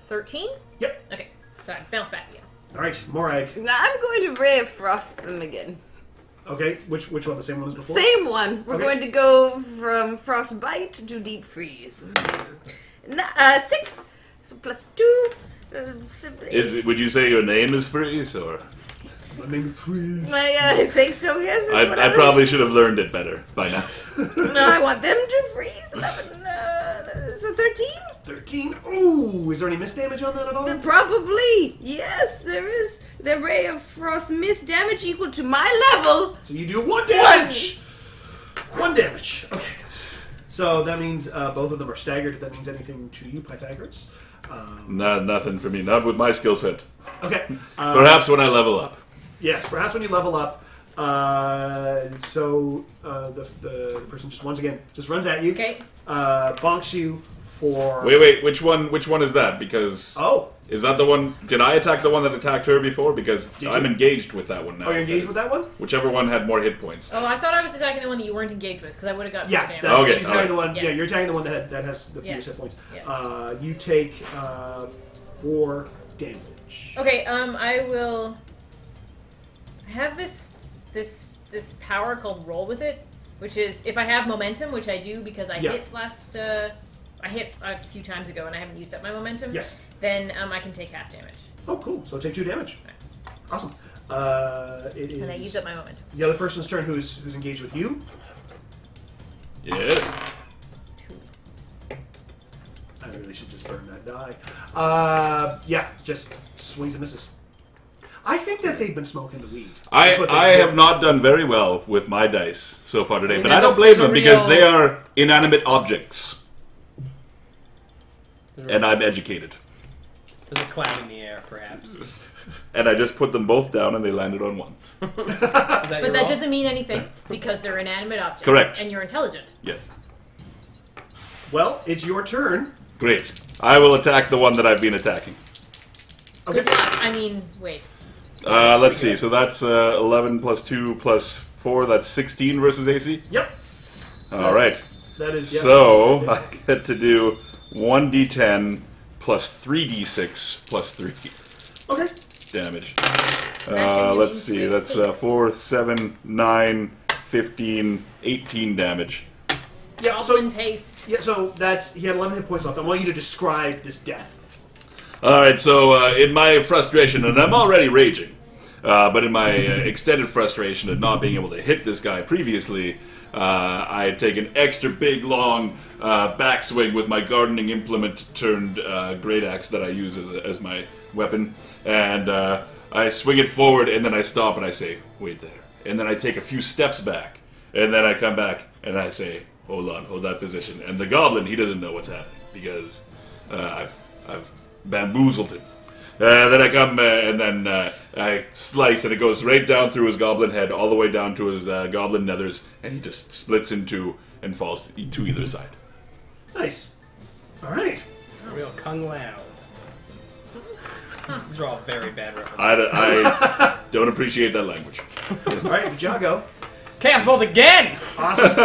13. Yep. Okay. So I bounce back again. All right. Morag. Now I'm going to Ray of Frost them again. Okay. Which one? The same one as before. Same one. We're Okay. going to go from Frostbite to Deep Freeze. 6. So +2. Would you say your name is Freeze or? My name is Freeze. I think so, yes. That's what I probably should have learned it better by now. No, I want them to freeze. 11. So 13? 13. Ooh. Is there any miss damage on that at all? Probably. Yes, there is. The Ray of Frost miss damage equal to my level. So you do 1 damage. 1 damage. Okay. So that means both of them are staggered. If that means anything to you, Pythagoras. Nothing for me. Not with my skill set. Okay. Perhaps when I level up. Yes, perhaps when you level up. The person just once again just runs at you. Okay. Bonks you for... Wait. Which one is that? Because... Oh. Is that the one... Did I attack the one that attacked her before? Because Did I'm you? engaged with that one now. Oh, you're engaged with that one? Whichever one had more hit points. Oh, I thought I was attacking the one that you weren't engaged with, because I would have got Yeah, more damage. that, Okay, she's attacking the one. Yeah. Yeah, you're attacking the one that has the fewest hit points. You take 4 damage. Okay, I will... I have this power called Roll With It, which is, if I have momentum, which I do because I hit last... I hit a few times ago and I haven't used up my momentum. Yes. Then I can take half damage. Oh, cool. So take 2 damage. Awesome. It is And I use up my momentum. the other person's turn who's engaged with you. Yes. 2. I really should just burn that die. Yeah, just swings and misses. I think that they've been smoking the weed. That's what I they have do. not done very well with my dice so far today, I mean, but I don't there's blame a them because real- they are inanimate objects. And I'm educated. There's a cloud in the air, perhaps. And I just put them both down and they landed on ones. Is that But your that roll? doesn't mean anything, because they're inanimate objects. Correct. And you're intelligent. Yes. Well, it's your turn. Great. I will attack the one that I've been attacking. Okay. Good luck. I mean, wait. Let's see. So that's 11 plus 2 plus 4. That's 16 versus AC. Yep. All right. That is. Yeah, So that's I get to do 1d10 plus 3d6 plus 3 okay. damage. Smashing him Let's into see. the That's face. 4, 7, 9, 15, 18 damage. Yeah. So Goblin paste. yeah. So that's he had 11 hit points left. I want you to describe this death. All right. So in my frustration, and I'm already raging, but in my extended frustration at not being able to hit this guy previously, I take an extra big, long backswing with my gardening implement turned great axe that I use as my weapon, and I swing it forward, and then I stop and I say, "Wait there," and then I take a few steps back, and then I come back and I say, "Hold on, hold that position." And the goblin, he doesn't know what's happening because I've bamboozled him. Then I come and then I slice, and it goes right down through his goblin head, all the way down to his goblin nethers, and he just splits in two and falls to either side. Nice. All right. Real Kung Lao. These are all very bad references. I don't appreciate that language. All right, Jago. Chaos Bolt again! Awesome.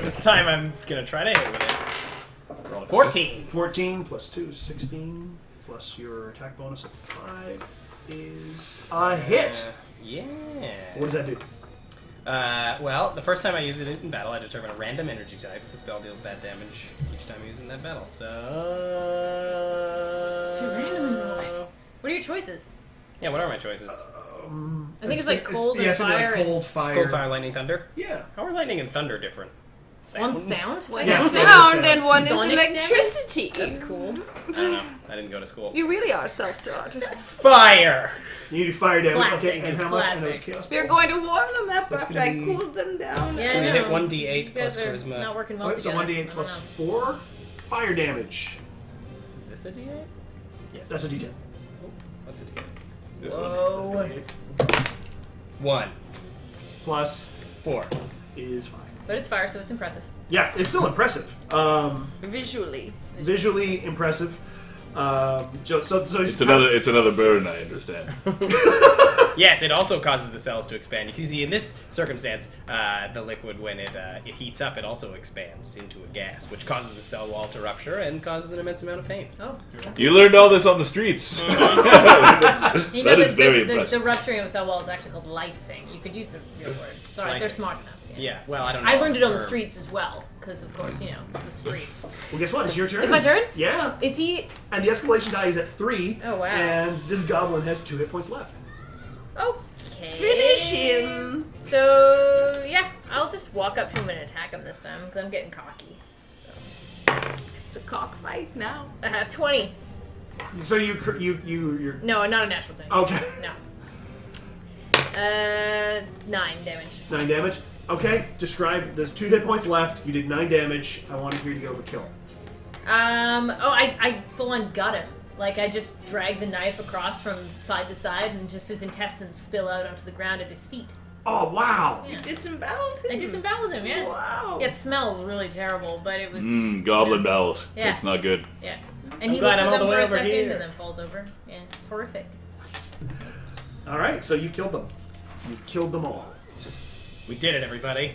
This time I'm gonna try to hit with it. Roll a 14. 14 plus 2 is 16, plus your attack bonus of 5 is a hit. Yeah. What does that do? Well, the first time I used it in battle, I determine a random energy type. The spell deals bad damage each time I use it in that battle. So. You randomly roll. What are your choices? Yeah, what are my choices? I think it's like cold yeah, and something fire. like cold, fire. Cold, fire, lightning, thunder. Yeah. How are lightning and thunder different? One sound? One Yeah, is yeah, sound yeah. and one is Sonic damage? electricity. That's cool. I don't know. I didn't go to school. You really are self-taught. Fire! You do fire damage. Classic, Okay, and how much? And those classic. chaos We're bolts. going to warm them up That's after gonna I be- cooled them down. Yeah, gonna I hit know. 1d8 You guys plus are charisma. not working well Okay, so together. 1d8 plus 4 fire damage. Is this a d8? Yes. That's a d10. What's a d8? This one. Whoa. That's the 8. 1. Plus 4. is 5. But it's fire, so it's impressive. Yeah, it's still impressive. Visually. Visually impressive. So It's another burn, I understand. Yes, it also causes the cells to expand. You can see in this circumstance, the liquid, when it heats up, it also expands into a gas, which causes the cell wall to rupture and causes an immense amount of pain. Oh. You learned all this on the streets. You know, That is very the impressive. rupturing of a cell wall is actually called lysing. You could use the real word. It's alright, they're Lysing. smart enough. Yeah, well, I don't know. I learned it on the term. streets as well, because of course, you know, the streets. Well, guess what? It's your turn. It's my turn? Yeah. Is he... And the escalation die is at 3. Oh, wow. And this goblin has 2 hit points left. Okay. Finish him. So, yeah, I'll just walk up to him and attack him this time, because I'm getting cocky. It's a cockfight now. I have 20. So you're No, not a natural 20. okay. No. 9 damage. 9 damage. Okay. Describe. There's 2 hit points left. You did 9 damage. I want to hear you go for kill. I full on gut him. Like, I just drag the knife across from side to side, and just his intestines spill out onto the ground at his feet. Oh, wow. Yeah. Disemboweled him. I disemboweled him, yeah. Wow. It smells really terrible, but it was... Goblin bowels. Yeah. It's not good. Yeah. I'm And he glad looks I'm at all them the for way a over second here. and then falls over. Yeah, it's horrific. All right, so you've killed them. You've killed them all. We did it, everybody.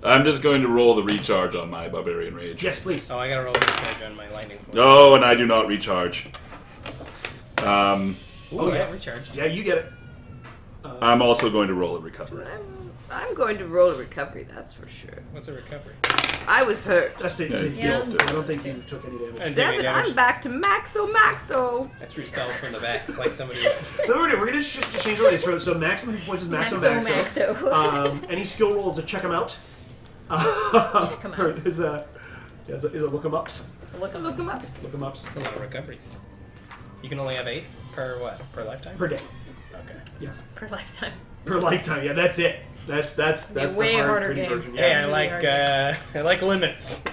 I'm just going to roll the recharge on my Barbarian Rage. Yes, please. Oh, I gotta roll a recharge on my lightning force. No, and I do not recharge. Ooh, Oh, yeah. yeah, recharged. Yeah, you get it. I'm also going to roll a recovery. I'm going to roll a recovery, that's for sure. What's a recovery? I was hurt. That's to Yeah. heal. I don't think you took any damage. And- take 7, any damage. I'm back to Maxo. That's respelled from the back, like somebody. No, we're going to change the ways. So maximum hit points is Maxo. Any skill rolls to check them out. Check 'em out. There's a look 'em ups. Look at Look him up. Look 'em ups That's a lot of recoveries. You can only have 8 per what? Per lifetime? per day. Okay. Yeah, per lifetime. per lifetime. Yeah, that's it. That's the way hard, harder gritty game. version. Hey, Yeah. I like limits.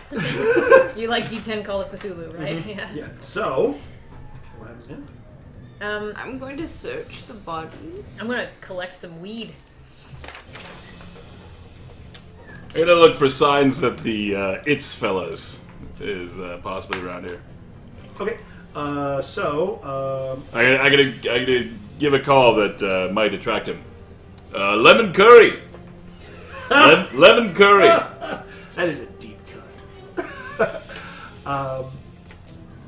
You like D10 Call of Cthulhu, right? Yeah. Yeah. So, what happens now? I'm going to search the bodies. I'm gonna collect some weed. I'm gonna look for signs that the It's fellas is possibly around here. Okay. So, I gotta give a call that might attract him. Lemon curry. Lemon curry. that is a deep cut.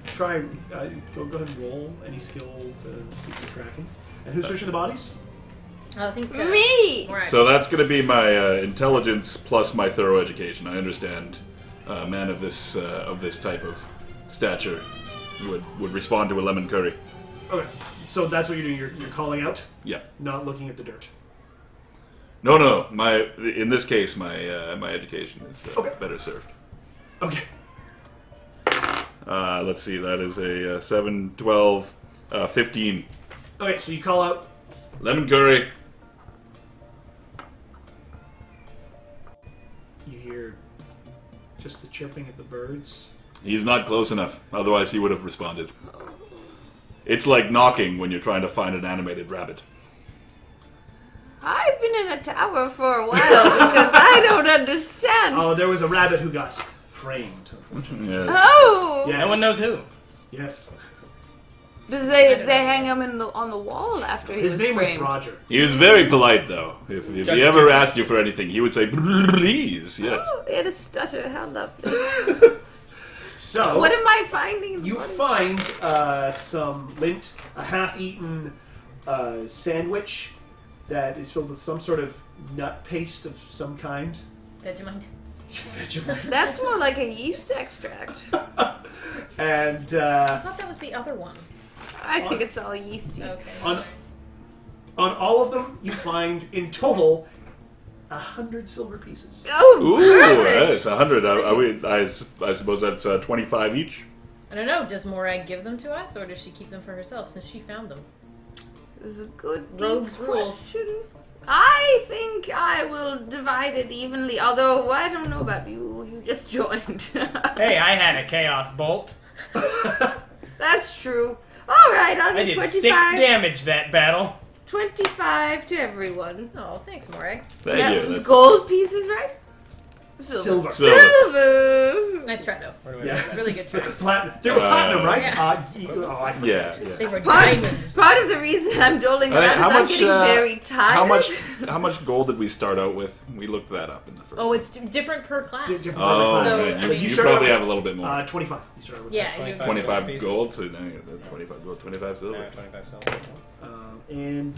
Try. Go ahead and roll any skill to see some tracking. And who's searching the bodies? I think Me! Right. So that's gonna be my intelligence plus my thorough education. I understand a man of this type of stature would respond to a lemon curry. Okay. So that's what you're doing. You're calling out, Yeah. not looking at the dirt. No. In this case, my education is Okay. better served. Okay. Let's see. That is a 7, 12, 15. Okay. So you call out. Lemon curry. You hear just the chirping of the birds. He's not close enough. Otherwise, he would have responded. It's like knocking when you're trying to find an animated rabbit. I've been in a tower for a while because I don't understand. Oh, there was a rabbit who got framed, unfortunately. Yeah. Oh! Yes. No one knows who. Yes. Does I they don't hang him on the wall after he His was name was framed? Roger. He was very polite, though. If he Judge ever Judy. asked you for anything, he would say, please. Yes. Oh, he had a stutter held up. So What am I finding? in the you body? find some lint, a half-eaten sandwich that is filled with some sort of nut paste of some kind. Vegemite. Vegemite. That's more like a yeast extract. And I thought that was the other one. I think it's all yeasty. Okay. on all of them, you find in total 100 silver pieces. Oh, Ooh, perfect. yes, 100. I suppose that's 25 each. I don't know. Does Morag give them to us, or does she keep them for herself since she found them? This is a good deep Rogue's rules. question. I think I will divide it evenly, although I don't know about you. You just joined. Hey, I had a chaos bolt. That's true. Alright, I'll I give did 25, 6 damage that battle. 25 to everyone. Oh, thanks, Morag. Thank That you. was That's- gold pieces, right? Silver. Silver! Nice try, though. Where do we Yeah. go? Really good try. They were platinum, right? Yeah. I forgot. Yeah, They yeah. were Part diamonds. of the reason I'm doling them out is I'm getting very tired. How much gold did we start out with? We looked that up in the first. Oh, it's different per class. Different Oh, per class. So, man, I you, mean- you You started probably out have a little bit more. 25. You started with Yeah, 25. 25 pieces. gold, so now you got 25 gold, 25 silver. No, 25 silver. And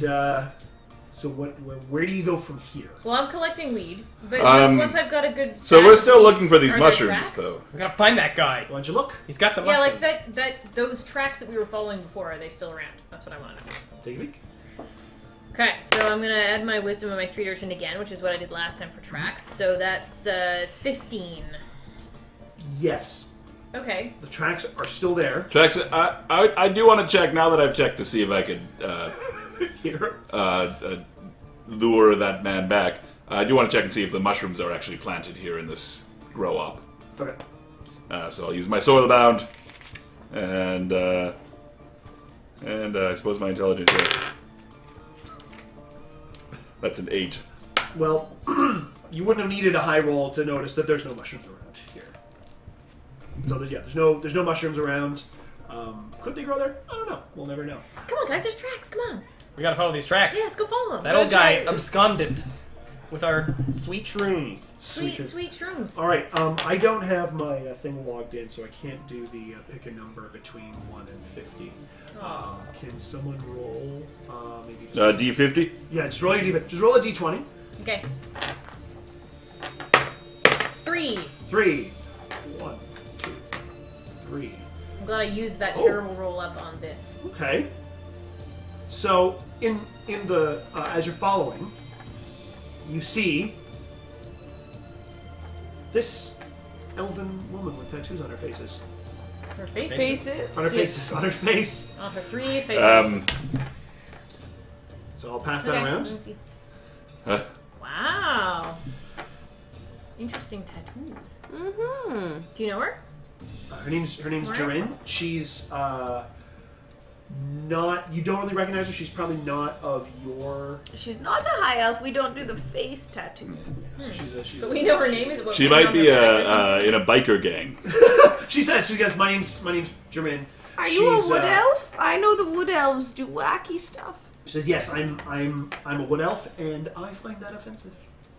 so where do you go from here? Well, I'm collecting weed, but once I've got a good. So stack we're of still weed, looking for these are there mushrooms, tracks? though. We gotta find that guy. Why don't you look? He's got the Yeah, mushrooms. like those tracks that we were following before. Are they still around? That's what I want to know. Take a peek. Okay, so I'm gonna add my wisdom and my street urchin again, which is what I did last time for tracks. So that's 15. Yes, Okay. the tracks are still there. Tracks. I do want to check now that I've checked to see if I could Here. lure that man back. I do want to check and see if the mushrooms are actually planted here in this grow up. Okay. So I'll use my soil bound, and I suppose my intelligence. Yes. That's an 8. Well, you wouldn't have needed a high roll to notice that there's no mushrooms around here. So there's no mushrooms around. Could they grow there? I don't know. We'll never know. Come on, guys, there's tracks. Come on. We gotta follow these tracks. Yeah, let's go follow them. That old guy absconded with our sweet shrooms. Sweet shrooms. All right. I don't have my thing logged in, so I can't do the pick a number between 1 and 50. Can someone roll? Maybe just D50? Yeah, just roll your D50. Just roll a D20. Okay. 3. 3. 1, 2, 3. I'm glad I used that terrible roll up on this. Okay. So in the as you're following, you see this elven woman with tattoos on her faces. Her face? Faces. On her faces. On her face. On her 3 faces. So I'll pass that Okay, around. let me see. Huh? Wow. Interesting tattoos. Mm-hmm. Do you know her? Her name's Right. Jarin. She's not. You don't really recognize her. She's probably not of your. She's not a high elf. We don't do the face tattoo. So she's But we know her name is what She we might know be her back or in a biker gang. She says, she goes, my name's Jarin. Are you a She's, wood elf? I know the wood elves do wacky stuff. She says, yes, I'm a wood elf, and I find that offensive.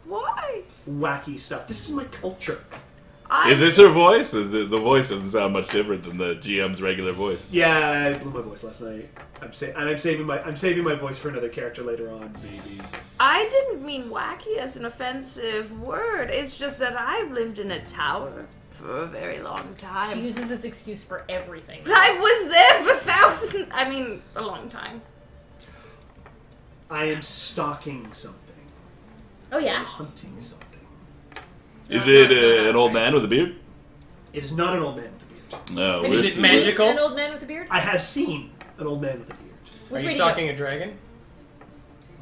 Why? Wacky stuff. This is my culture. Is this her voice? The voice doesn't sound much different than the GM's regular voice. Yeah, I blew my voice last night. I'm saving my voice for another character later on, maybe. I didn't mean wacky as an offensive word. It's just that I've lived in a tower for a very long She time. uses this excuse for everything. I was there for a long time. I am stalking something. Oh I'm yeah. hunting something. Is No, it no, an that's old right. man with a beard? It is not an old man with a beard. No. Have you Is this it seen magical? An old man with a beard? I have seen an old man with a beard. Are Which you way to stalking go? a dragon?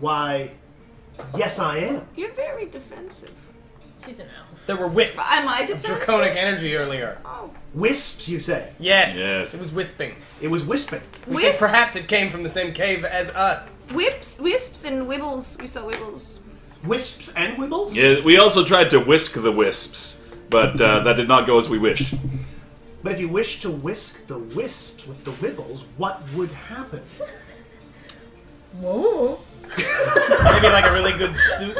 Why, yes, I am. You're very defensive. She's an elf. There were wisps Am I of defensive? draconic energy earlier. Oh. Wisps, you say? Yes. Yes. It was wisping. It was wisping. We think Wisp, perhaps it came from the same cave as us. wisps and wibbles. We saw wibbles. Wisps and wibbles? Yeah, we also tried to whisk the wisps, but that did not go as we wished. But if you wish to whisk the wisps with the wibbles, what would happen? Whoa. Maybe like a really good soup.